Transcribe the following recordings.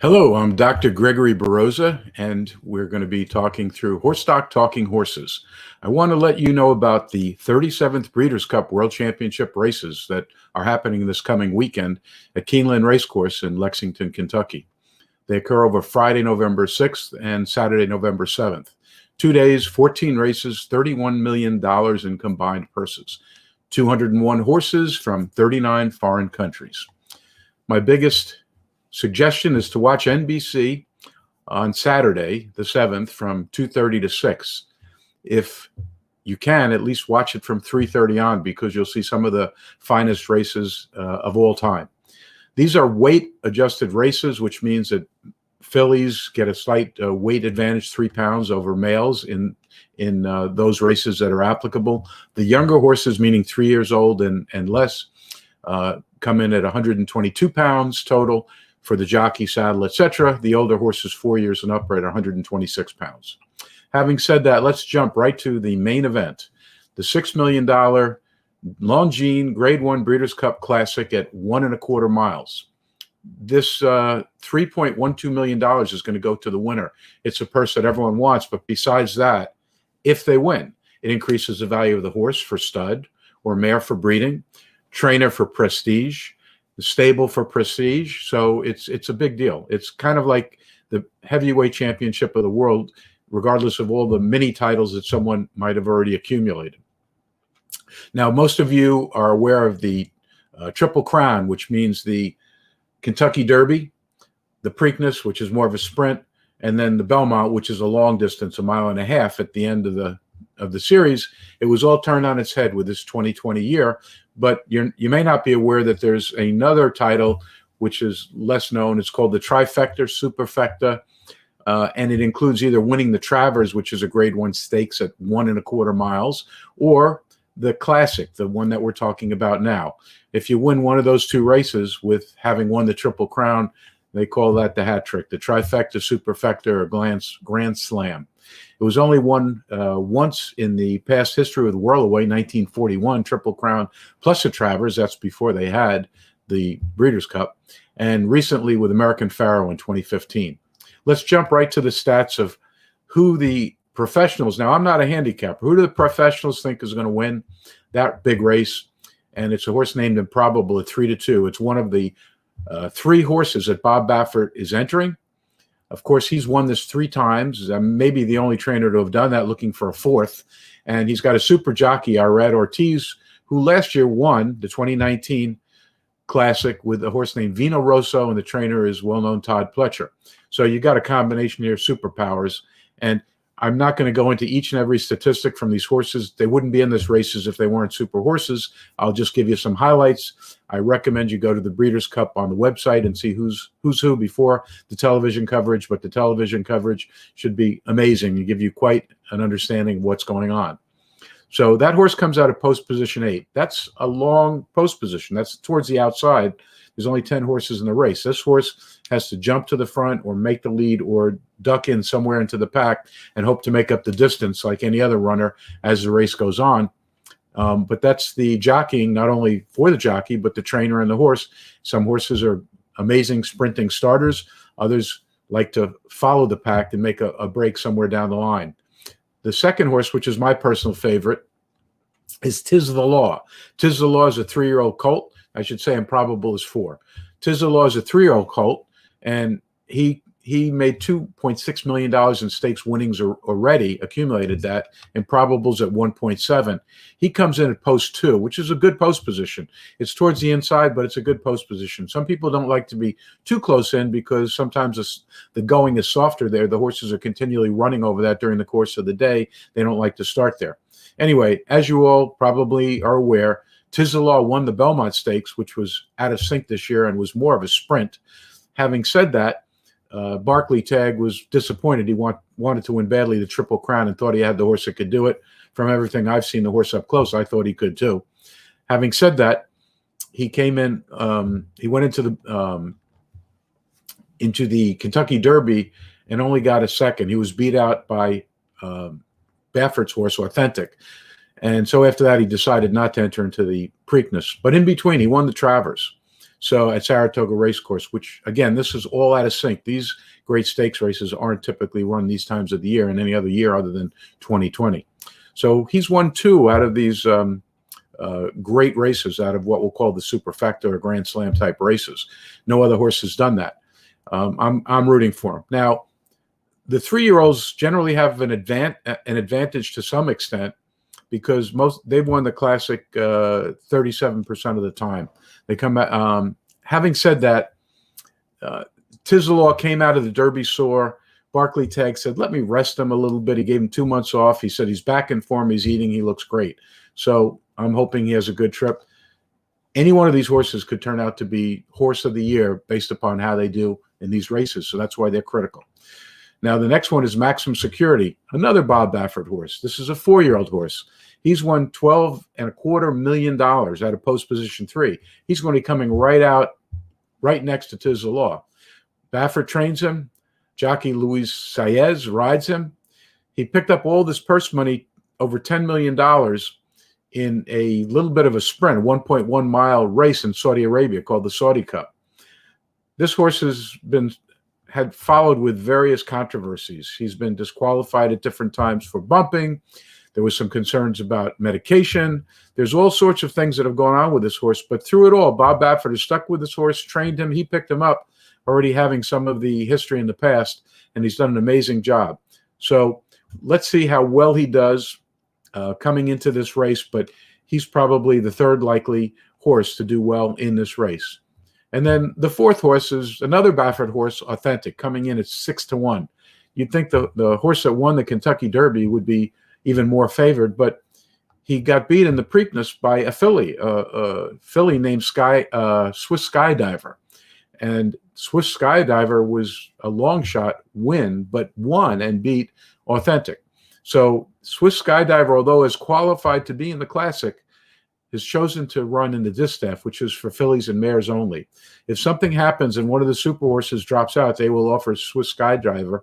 Hello, I'm Dr. Gregory Baroza, and we're going to be talking through Horse Stock Talking Horses. I want to let you know about the 37th Breeders' Cup World Championship races that are happening this coming weekend at Keeneland Race Course in Lexington, Kentucky. They occur over Friday, November 6th and Saturday, November 7th. 2 days, 14 races, $31 million in combined purses. 201 horses from 39 foreign countries. My biggest suggestion is to watch NBC on Saturday, the 7th, from 2:30 to 6. If you can, at least watch it from 3:30 on, because you'll see some of the finest races of all time. These are weight-adjusted races, which means that fillies get a slight weight advantage, 3 pounds over males in those races that are applicable. The younger horses, meaning 3 years old and less, come in at 122 pounds total for the jockey, saddle, etc. The older horses, 4 years and up, are at 126 pounds. Having said that, let's jump right to the main event, the $6 million Longines Grade 1 Breeders' Cup Classic at 1¼ miles. This $3.12 million is going to go to the winner. It's a purse that everyone wants, but besides that, if they win, it increases the value of the horse for stud or mare for breeding, trainer for prestige, the stable for prestige. So it's a big deal. It's kind of like the heavyweight championship of the world, regardless of all the mini titles that someone might have already accumulated. Now, most of you are aware of the Triple Crown, which means the Kentucky Derby, the Preakness, which is more of a sprint, and then the Belmont, which is a long distance, 1.5 miles at the end of the series. It was all turned on its head with this 2020 year, but you may not be aware that there's another title which is less known. It's called the Trifecta, Superfecta, and it includes either winning the Travers, which is a Grade 1 stakes at 1¼ miles, or the Classic, the one that we're talking about now. If you win one of those two races with having won the Triple Crown, they call that the hat trick, the Trifecta, Superfecta, or Grand Slam. It was only won once in the past history with Whirlaway, 1941, Triple Crown plus a Travers. That's before they had the Breeders' Cup. And recently with American Pharoah in 2015. Let's jump right to the stats of who the professionals. Now, I'm not a handicapper. Who do the professionals think is going to win that big race? And it's a horse named Improbable at 3-2. It's one of the 3 horses that Bob Baffert is entering. Of course, he's won this 3 times. Maybe the only trainer to have done that, looking for a 4th. And he's got a super jockey, Irad Ortiz, who last year won the 2019 Classic with a horse named Vino Rosso, and the trainer is well-known Todd Pletcher. So you got a combination here of superpowers. And I'm not going to go into each and every statistic from these horses. They wouldn't be in this races if they weren't super horses. I'll just give you some highlights. I recommend you go to the Breeders' Cup on the website and see who's who before the television coverage, but the television coverage should be amazing and give you quite an understanding of what's going on. So that horse comes out of post position 8. That's a long post position. That's towards the outside. There's only 10 horses in the race. This horse has to jump to the front or make the lead or duck in somewhere into the pack and hope to make up the distance like any other runner as the race goes on. But that's the jockeying, not only for the jockey, but the trainer and the horse. Some horses are amazing sprinting starters. Others like to follow the pack and make a break somewhere down the line. The second horse, which is my personal favorite, is Tiz the Law. Tiz the Law is a 3-year-old colt. I should say Improbable is 4. Tiz the Law is a 3-year-old colt, and he made $2.6 million in stakes winnings already, accumulated that. Improbable's at 1.7. He comes in at post 2, which is a good post position. It's towards the inside, but it's a good post position. Some people don't like to be too close in because sometimes the going is softer there. The horses are continually running over that during the course of the day. They don't like to start there. Anyway, as you all probably are aware, Tiz the Law won the Belmont Stakes, which was out of sync this year and was more of a sprint. Having said that, Barclay Tagg was disappointed. He wanted to win badly the Triple Crown and thought he had the horse that could do it. From everything I've seen the horse up close, I thought he could too. Having said that, he came in. He went into the Kentucky Derby and only got a second. He was beat out by Baffert's horse, Authentic. And so after that, he decided not to enter into the Preakness. But in between, he won the Travers. So at Saratoga Racecourse, which again, this is all out of sync. These great stakes races aren't typically run these times of the year in any other year other than 2020. So he's won 2 out of these great races, out of what we'll call the superfecta or Grand Slam type races. No other horse has done that. I'm rooting for him. Now, the 3-year-olds generally have an advantage to some extent because they've won the Classic 37% of the time. They come back. Having said that, Tizelaw came out of the Derby sore. Barclay Tagg said, let me rest him a little bit. He gave him 2 months off. He said he's back in form. He's eating. He looks great. So I'm hoping he has a good trip. Any one of these horses could turn out to be horse of the year based upon how they do in these races. So that's why they're critical. Now, the next one is Maximum Security, another Bob Baffert horse. This is a 4-year-old horse. He's won $12.25 million out of post position 3. He's going to be coming right next to Tizelaw. Baffert trains him. Jockey Luis Saez rides him. He picked up all this purse money, over $10 million, in a little bit of a sprint, a 1.1 mile race in Saudi Arabia called the Saudi Cup. This horse had followed with various controversies. He's been disqualified at different times for bumping. There was some concerns about medication. There's all sorts of things that have gone on with this horse, but through it all, Bob Baffert has stuck with this horse, trained him. He picked him up, already having some of the history in the past, and he's done an amazing job. So let's see how well he does coming into this race, but he's probably the 3rd likely horse to do well in this race. And then the 4th horse is another Baffert horse, Authentic, coming in at 6-1. You'd think the horse that won the Kentucky Derby would be even more favored, but he got beat in the Preakness by a filly named Swiss Skydiver. And Swiss Skydiver was a long shot win, but won and beat Authentic. So Swiss Skydiver, although is qualified to be in the Classic, has chosen to run in the distaff, which is for fillies and mares only. If something happens and one of the super horses drops out, they will offer Swiss Skydiver,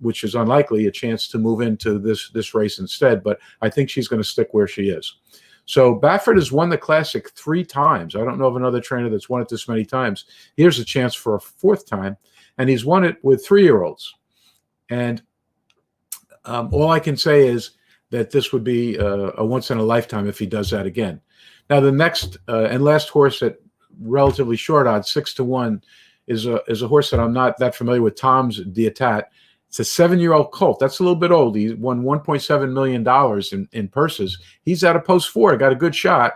which is unlikely, a chance to move into this race instead. But I think she's going to stick where she is. So Baffert has won the Classic 3 times. I don't know of another trainer that's won it this many times. Here's a chance for a 4th time, and he's won it with 3-year-olds. And all I can say is that this would be a once-in-a-lifetime if he does that again. Now, the next and last horse at relatively short odds, 6-1, is a horse that I'm not that familiar with, Tom's Dietat. It's a 7-year-old colt. That's a little bit old. He won $1.7 million in purses. He's out of post 4, got a good shot.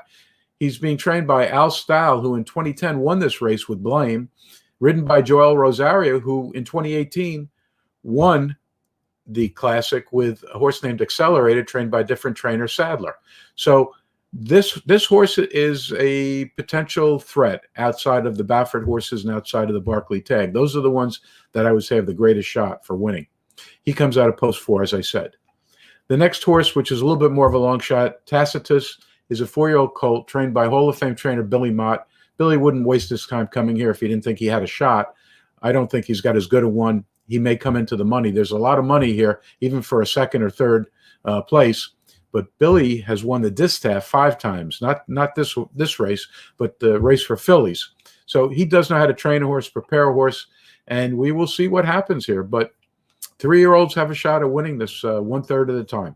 He's being trained by Al Stahl, who in 2010 won this race with Blame, ridden by Joel Rosario, who in 2018 won the Classic with a horse named Accelerated, trained by a different trainer, Sadler. So this horse is a potential threat outside of the Baffert horses and outside of the Barclay Tagg. Those are the ones that I would say have the greatest shot for winning. He comes out of post 4, as I said. The next horse, which is a little bit more of a long shot, Tacitus, is a 4-year-old colt trained by Hall of Fame trainer Billy Mott. Billy wouldn't waste his time coming here if he didn't think he had a shot. I don't think he's got as good a one. He may come into the money. There's a lot of money here, even for a 2nd or 3rd place. But Billy has won the distaff 5 times, not this race, but the race for fillies. So he does know how to train a horse, prepare a horse, and we will see what happens here. But 3-year-olds have a shot at winning this 1/3 of the time.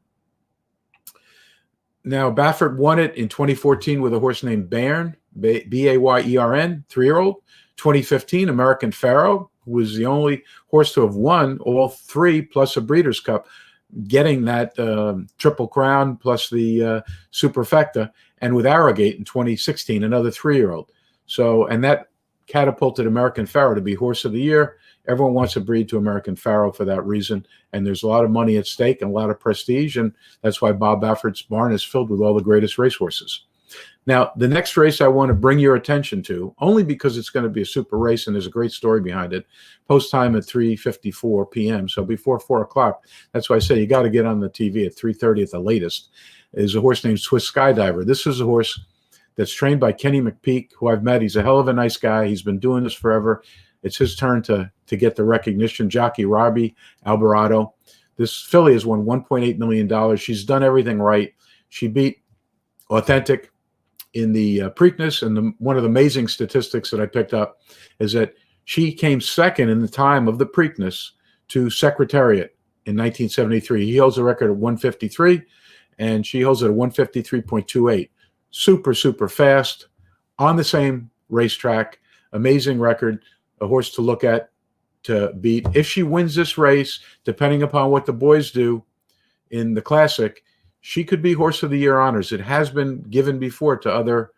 Now, Baffert won it in 2014 with a horse named Bayern, B-A-Y-E-R-N, 3-year-old. 2015, American Pharaoh, who was the only horse to have won all 3 plus a Breeders' Cup, getting that Triple Crown plus the Superfecta, and with Arrogate in 2016, another 3-year-old. So, and that catapulted American Pharaoh to be Horse of the Year. Everyone wants to breed to American Pharaoh for that reason, and there's a lot of money at stake and a lot of prestige, and that's why Bob Baffert's barn is filled with all the greatest racehorses. Now, the next race I want to bring your attention to, only because it's going to be a super race and there's a great story behind it, post time at 3:54 p.m., so before 4 o'clock. That's why I say you got to get on the TV at 3:30 at the latest, is a horse named Swiss Skydiver. This is a horse that's trained by Kenny McPeak, who I've met. He's a hell of a nice guy. He's been doing this forever. It's his turn to get the recognition. Jockey Robbie Alvarado. This filly has won $1.8 million. She's done everything right. She beat Authentic, Preakness. And one of the amazing statistics that I picked up is that she came second in the time of the Preakness to Secretariat in 1973. He holds a record of 153, and she holds it at 153.28. Super, super fast on the same racetrack. Amazing record, a horse to look at, to beat. If she wins this race, depending upon what the boys do in the Classic, she could be Horse of the Year honors. It has been given before to other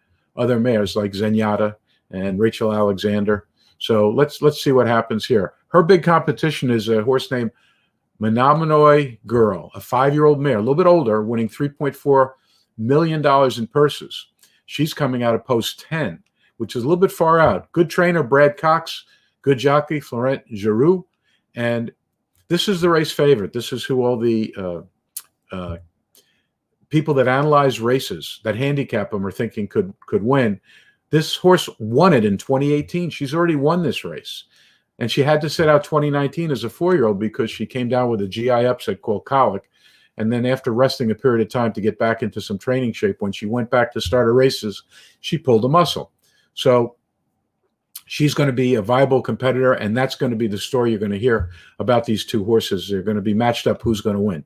mares like Zenyatta and Rachel Alexander. So let's see what happens here. Her big competition is a horse named Menominee Girl, a 5-year-old mare, a little bit older, winning $3.4 million in purses. She's coming out of post 10, which is a little bit far out. Good trainer, Brad Cox. Good jockey, Florent Giroux. And this is the race favorite. This is who all the people that analyze races, that handicap them, are thinking could win. This horse won it in 2018. She's already won this race. And she had to sit out 2019 as a 4-year-old because she came down with a GI upset called colic. And then after resting a period of time to get back into some training shape, when she went back to start her races, she pulled a muscle. So she's going to be a viable competitor, and that's going to be the story you're going to hear about these two horses. They're going to be matched up who's going to win.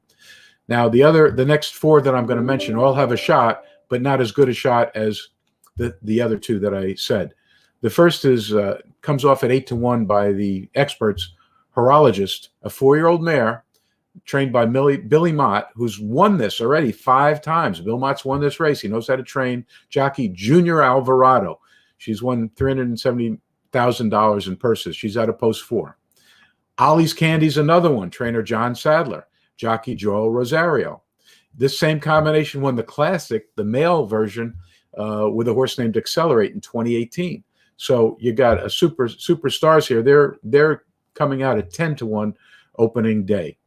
Now, the next 4 that I'm going to mention all have a shot, but not as good a shot as the other 2 that I said. The first is comes off at 8-1 by the experts, Horologist, a 4-year-old mare trained by Billy Mott, who's won this already 5 times. Bill Mott's won this race. He knows how to train. Jockey Junior Alvarado. She's won $370,000 in purses. She's out of post 4. Ollie's Candy's another one. Trainer John Sadler. Jockey Joel Rosario. This same combination won the Classic, the male version, with a horse named Accelerate in 2018. So you got a superstars here. They're coming out at 10-1 opening day.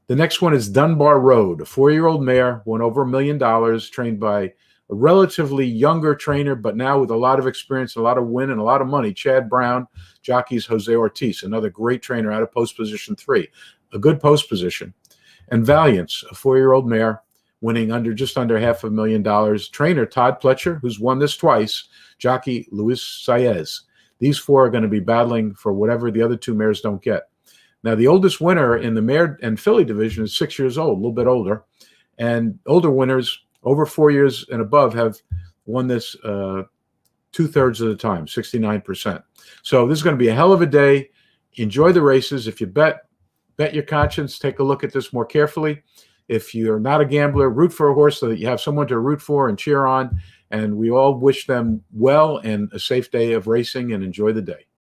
The next one is Dunbar Road, a 4-year-old mare, won over $1 million, trained by a relatively younger trainer, but now with a lot of experience, a lot of win, and a lot of money. Chad Brown, jockeys Jose Ortiz, another great trainer out of post position 3, a good post position. And Valiance, a 4-year-old mare, winning just under $500,000. Trainer Todd Pletcher, who's won this twice. Jockey Luis Saez. These 4 are going to be battling for whatever the other 2 mares don't get. Now, the oldest winner in the mare and filly division is 6 years old, a little bit older. And older winners, over 4 years and above, have won this 2/3 of the time, 69%. So this is going to be a hell of a day. Enjoy the races. If you bet your conscience. Take a look at this more carefully. If you're not a gambler, root for a horse so that you have someone to root for and cheer on. And we all wish them well and a safe day of racing, and enjoy the day.